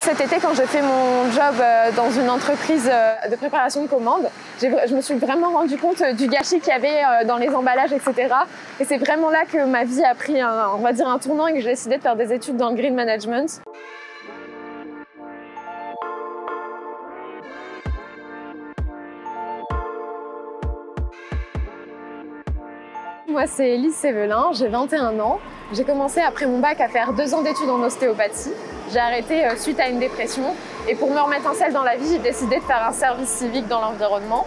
Cet été, quand j'ai fait mon job dans une entreprise de préparation de commandes, je me suis vraiment rendu compte du gâchis qu'il y avait dans les emballages, etc. Et c'est vraiment là que ma vie a pris on va dire un tournant et que j'ai décidé de faire des études dans le green management. Moi, c'est Elise Sévelin, j'ai 21 ans. J'ai commencé après mon bac à faire 2 ans d'études en ostéopathie. J'ai arrêté suite à une dépression. Et pour me remettre en selle dans la vie, j'ai décidé de faire un service civique dans l'environnement.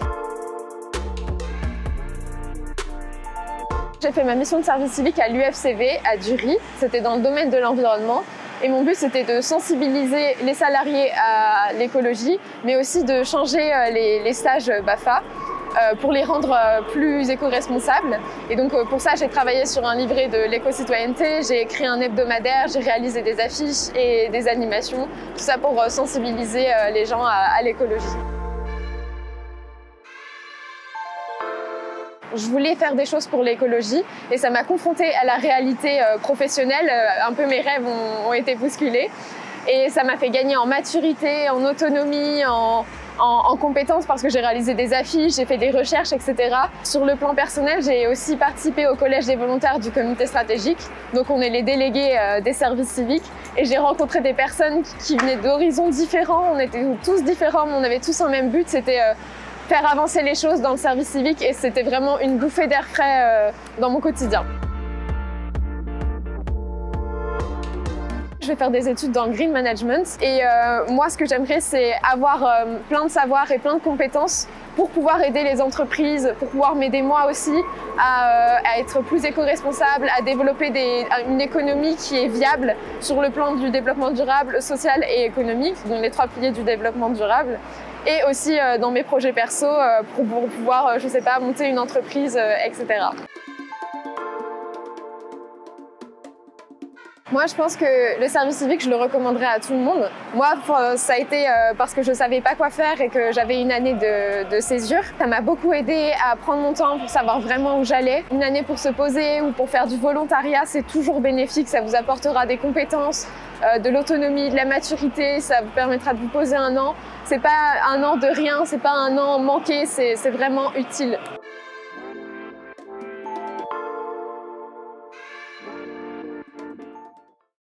J'ai fait ma mission de service civique à l'UFCV, à Dury. C'était dans le domaine de l'environnement. Et mon but, c'était de sensibiliser les salariés à l'écologie, mais aussi de changer les stages BAFA pour les rendre plus éco-responsables. Et donc pour ça, j'ai travaillé sur un livret de l'éco-citoyenneté, j'ai écrit un hebdomadaire, j'ai réalisé des affiches et des animations, tout ça pour sensibiliser les gens à l'écologie. Je voulais faire des choses pour l'écologie et ça m'a confrontée à la réalité professionnelle. Un peu mes rêves ont été bousculés et ça m'a fait gagner en maturité, en autonomie, en compétences parce que j'ai réalisé des affiches, j'ai fait des recherches, etc. Sur le plan personnel, j'ai aussi participé au collège des volontaires du comité stratégique. Donc on est les délégués des services civiques et j'ai rencontré des personnes qui venaient d'horizons différents. On était tous différents, mais on avait tous un même but, c'était faire avancer les choses dans le service civique et c'était vraiment une bouffée d'air frais dans mon quotidien. Je vais faire des études dans le green management et moi ce que j'aimerais c'est avoir plein de savoirs et plein de compétences pour pouvoir aider les entreprises, pour pouvoir m'aider moi aussi à être plus éco-responsable, à développer une économie qui est viable sur le plan du développement durable, social et économique, donc les 3 piliers du développement durable. Et aussi dans mes projets perso pour pouvoir, je sais pas, monter une entreprise, etc. Moi, je pense que le service civique, je le recommanderais à tout le monde. Moi, ça a été parce que je savais pas quoi faire et que j'avais une année de césure. Ça m'a beaucoup aidé à prendre mon temps pour savoir vraiment où j'allais. Une année pour se poser ou pour faire du volontariat, c'est toujours bénéfique. Ça vous apportera des compétences, de l'autonomie, de la maturité. Ça vous permettra de vous poser un an. C'est pas un an de rien, c'est pas un an manqué, c'est vraiment utile.